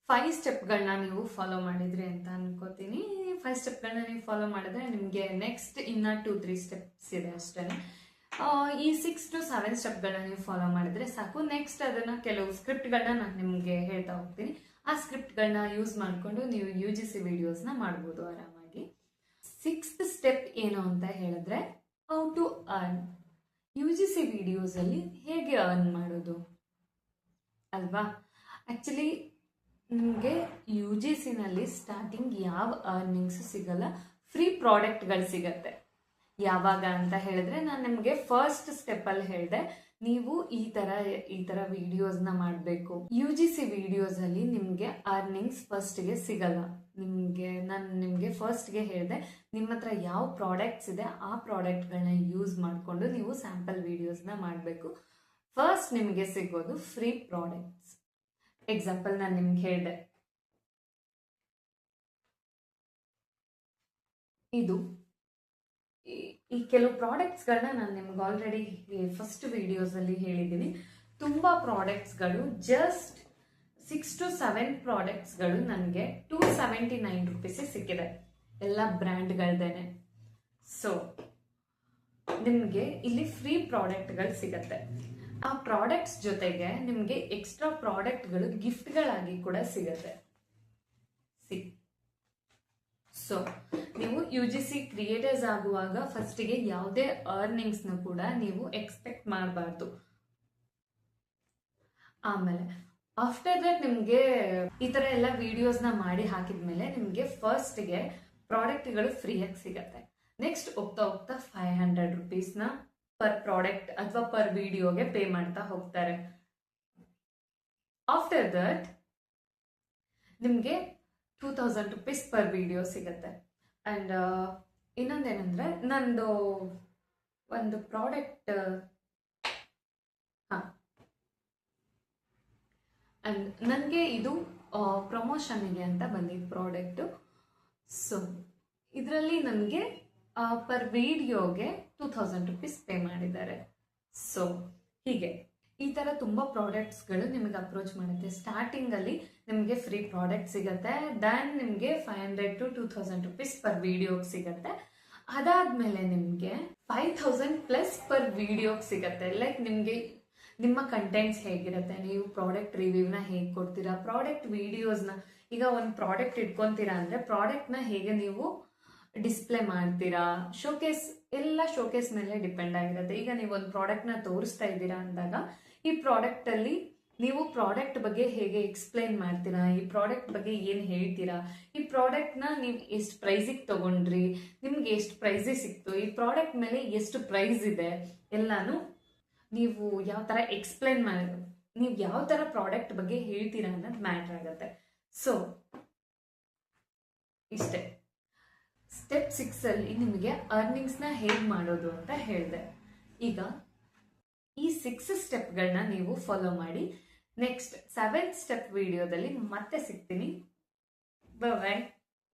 5 ಸ್ಟೆಪ್ಗಳನ್ನ ನೀವು ಫಾಲೋ ಮಾಡಿದ್ರಿ ಅಂತ ಅನ್ಕೋತೀನಿ. 5 ಸ್ಟೆಪ್ಗಳನ್ನ ನೀವು ಫಾಲೋ ಮಾಡಿದ್ರೆ ನಿಮಗೆ ನೆಕ್ಸ್ಟ್ ಇನ್ನ 2-3 ಸ್ಟೆಪ್ಸ್ ಇದೆ ಅಷ್ಟೇ. ಈ 6 to 7 ಸ್ಟೆಪ್ಗಳನ್ನ ನೀವು ಫಾಲೋ ಮಾಡಿದ್ರೆ ಸಾಕು. ನೆಕ್ಸ್ಟ್ ಅದನ್ನ ಕೆಲವು ಸ್ಕ್ರಿಪ್ಟ್ಗಳನ್ನ ನಾನು ನಿಮಗೆ ಹೇಳ್ತಾ ಹೋಗ್ತೀನಿ. ಆ ಸ್ಕ್ರಿಪ್ಟ್ಗಳನ್ನ ಯೂಸ್ ಮಾಡಿಕೊಂಡು ನೀವು UGC ವಿಡಿಯೋಸ್ನ ಮಾಡ್ಬೋದು ಆರಾಮಾಗಿ. 6th ಸ್ಟೆಪ್ ಏನು ಅಂತ ಹೇಳಿದ್ರೆ how to earn. UGC videos ಅಲ್ಲಿ ಹೇಗೆ ಅರ್ನ್ ಮಾಡೋದು ಅಲ್ವಾ? ಆಕ್ಚುಲಿ ನಿಮಗೆ UGCನಲ್ಲಿ ಸ್ಟಾರ್ಟಿಂಗ್ ಯಾವ ಅರ್ನಿಂಗ್ಸ್ ಸಿಗಲ್ಲ, ಫ್ರೀ ಪ್ರಾಡಕ್ಟ್ಗಳು ಸಿಗತ್ತೆ. ಯಾವಾಗ ಅಂತ ಹೇಳಿದ್ರೆ ನಾನು ನಿಮಗೆ ಫಸ್ಟ್ ಸ್ಟೆಪ್ ಅಲ್ಲಿ ಹೇಳಿದೆ, ನೀವು ಈ ತರ ವಿಡಿಯೋಸ್ನ ಮಾಡಬೇಕು. UGC ವಿಡಿಯೋಸ್ ಅಲ್ಲಿ ನಿಮಗೆ ಅರ್ನಿಂಗ್ಸ್ ಫಸ್ಟ್ಗೆ ಸಿಗಲ್ಲ. ನಾನು ನಿಮಗೆ ಫಸ್ಟ್ಗೆ ಹೇಳಿದೆ, ನಿಮ್ಮ ಹತ್ರ ಯಾವ ಪ್ರಾಡಕ್ಟ್ಸ್ ಇದೆ ಆ ಪ್ರಾಡಕ್ಟ್ಗಳನ್ನ ಯೂಸ್ ಮಾಡಿಕೊಂಡು ನೀವು ಸ್ಯಾಂಪಲ್ ವಿಡಿಯೋಸ್ನ ಮಾಡಬೇಕು. ಫಸ್ಟ್ ನಿಮಗೆ ಸಿಗೋದು ಫ್ರೀ ಪ್ರಾಡಕ್ಟ್ಸ್. ಎಕ್ಸಾಂಪಲ್ ನಾನು ನಿಮ್ಗೆ ಹೇಳಿದೆ, ಇದು ಈ ಕೆಲವು ಪ್ರಾಡಕ್ಟ್ಸ್ಗಳನ್ನ ನಾನು ನಿಮ್ಗೆ ಆಲ್ರೆಡಿ ಫಸ್ಟ್ ವಿಡಿಯೋಸ್ ಅಲ್ಲಿ ಹೇಳಿದ್ದೀನಿ. ತುಂಬಾ ಪ್ರಾಡಕ್ಟ್ಸ್ಗಳು ಜಸ್ಟ್ 6 to 7 ಪ್ರಾಡಕ್ಟ್ಸ್ಗಳು ನನಗೆ 279 ರೂಪೀಸ್ ಸಿಕ್ಕಿದೆ, ಎಲ್ಲ ಬ್ರ್ಯಾಂಡ್ಗಳ್ದೇನೆ. ಸೊ ನಿಮಗೆ ಇಲ್ಲಿ ಫ್ರೀ ಪ್ರಾಡಕ್ಟ್ಗಳು ಸಿಗತ್ತೆ. ಆ ಪ್ರಾಡಕ್ಟ್ಸ್ ಜೊತೆಗೆ ನಿಮಗೆ ಎಕ್ಸ್ಟ್ರಾ ಪ್ರಾಡಕ್ಟ್ಗಳು ಗಿಫ್ಟ್ಗಳಾಗಿ ಕೂಡ ಸಿಗತ್ತೆ. ಸೊ ನೀವು UGC ಕ್ರಿಯೇಟರ್ಸ್ ಆಗುವಾಗ ಫಸ್ಟಿಗೆ ಯಾವುದೇ ಅರ್ನಿಂಗ್ಸ್ನ ಕೂಡ ನೀವು ಎಕ್ಸ್ಪೆಕ್ಟ್ ಮಾಡಬಾರ್ದು. ಆಮೇಲೆ ಆಫ್ಟರ್ ದಟ್ ನಿಮಗೆ ಈ ತರ ಎಲ್ಲ ವಿಡಿಯೋಸ್ನ ಮಾಡಿ ಹಾಕಿದ್ಮೇಲೆ ನಿಮಗೆ ಫಸ್ಟ್ಗೆ ಪ್ರಾಡಕ್ಟ್ಗಳು ಫ್ರೀಯಾಗಿ ಸಿಗತ್ತೆ. ನೆಕ್ಸ್ಟ್ ಹೋಗ್ತಾ ಹೋಗ್ತಾ 500 ರೂಪೀಸ್ನ ಪರ್ ಪ್ರಾಡಕ್ಟ್ ಅಥವಾ ಪರ್ ವಿಡಿಯೋಗೆ ಪೇ ಮಾಡ್ತಾ ಹೋಗ್ತಾರೆ. ಆಫ್ಟರ್ ದಟ್ ನಿಮಗೆ 2000 ರೂಪೀಸ್ ಪರ್ ವಿಡಿಯೋ ಸಿಗತ್ತೆ. ಅಂಡ್ ಇನ್ನೊಂದೇನಂದ್ರೆ ನಂದು ಒಂದು ಪ್ರಾಡಕ್ಟ್ ಅಂಡ್ ನನಗೆ ಇದು ಪ್ರಮೋಷನ್ಗೆ ಅಂತ ಬಂದಿದ್ದು ಪ್ರಾಡಕ್ಟು. ಸೊ ಇದರಲ್ಲಿ ನನಗೆ ಪರ್ ವಿಡಿಯೋಗೆ 2000 ರೂಪೀಸ್ ಪೇ ಮಾಡಿದ್ದಾರೆ. ಸೊ ಹೀಗೆ ಈ ತರ ತುಂಬಾ ಪ್ರಾಡಕ್ಟ್ಸ್ಗಳು ನಿಮಗೆ ಅಪ್ರೋಚ್ ಮಾಡುತ್ತೆ. ಸ್ಟಾರ್ಟಿಂಗ್ ಅಲ್ಲಿ ನಿಮಗೆ ಫ್ರೀ ಪ್ರಾಡಕ್ಟ್ ಸಿಗತ್ತೆ, ದೆನ್ ನಿಮಗೆ 500 to 2000 ರೂಪೀಸ್ ಪರ್ ವಿಡಿಯೋಗೆ ಸಿಗತ್ತೆ. ಅದಾದ್ಮೇಲೆ ನಿಮಗೆ 5000 ಪ್ಲಸ್ ಪರ್ ವಿಡಿಯೋಗೆ ಸಿಗತ್ತೆ. ಲೈಕ್ ನಿಮಗೆ ನಿಮ್ಮ ಕಂಟೆಂಟ್ಸ್ ಹೇಗಿರುತ್ತೆ, ನೀವು ಪ್ರಾಡಕ್ಟ್ ರಿವ್ಯೂನ ಹೇಗೆ ಕೊಡ್ತೀರಾ, ಪ್ರಾಡಕ್ಟ್ ವಿಡಿಯೋಸ್ನ, ಈಗ ಒಂದು ಪ್ರಾಡಕ್ಟ್ ಇಟ್ಕೊಂತೀರಾ ಅಂದ್ರೆ ಪ್ರಾಡಕ್ಟ್ನ ಹೇಗೆ ನೀವು ಡಿಸ್ಪ್ಲೇ ಮಾಡ್ತೀರಾ, ಎಲ್ಲ ಶೋಕೇಸ್ ಮೇಲೆ ಡಿಪೆಂಡ್ ಆಗಿರುತ್ತೆ. ಈಗ ನೀವು ಒಂದು ಪ್ರಾಡಕ್ಟ್ನ ತೋರಿಸ್ತಾ ಇದ್ದೀರಾ ಅಂದಾಗ ಈ ಪ್ರಾಡಕ್ಟ್ ಅಲ್ಲಿ ನೀವು ಪ್ರಾಡಕ್ಟ್ ಬಗ್ಗೆ ಹೇಗೆ ಎಕ್ಸ್ಪ್ಲೈನ್ ಮಾಡ್ತೀರಾ, ಈ ಪ್ರಾಡಕ್ಟ್ ಬಗ್ಗೆ ಏನು ಹೇಳ್ತೀರಾ, ಈ ಪ್ರಾಡಕ್ಟ್ನ ನೀವು ಎಷ್ಟು ಪ್ರೈಸಿಗೆ ತಗೊಂಡ್ರಿ, ನಿಮ್ಗೆ ಎಷ್ಟು ಪ್ರೈಸಿಗೆ ಸಿಕ್ತು, ಈ ಪ್ರಾಡಕ್ಟ್ ಮೇಲೆ ಎಷ್ಟು ಪ್ರೈಸ್ ಇದೆ, ಎಲ್ಲಾನು ನೀವು ಯಾವ ಥರ ಎಕ್ಸ್ಪ್ಲೈನ್ ನೀವು ಯಾವ ಥರ ಪ್ರಾಡಕ್ಟ್ ಬಗ್ಗೆ ಹೇಳ್ತೀರಾ ಅನ್ನೋದು ಮ್ಯಾಟ್ರ್ ಆಗುತ್ತೆ. ಸೊ ಇಷ್ಟೇ. ಸ್ಟೆಪ್ 6 ಅಲ್ಲಿ ನಿಮಗೆ ಅರ್ನಿಂಗ್ಸ್ನ ಹೇಗೆ ಮಾಡೋದು ಅಂತ ಹೇಳಿದೆ. ಈಗ ಈ 6 ಸ್ಟೆಪ್ಗಳನ್ನ ನೀವು ಫಾಲೋ ಮಾಡಿ. ನೆಕ್ಸ್ಟ್ 7th ಸ್ಟೆಪ್ ವಿಡಿಯೋದಲ್ಲಿ ಮತ್ತೆ ಸಿಗ್ತೀನಿ. ಬಾಯ್.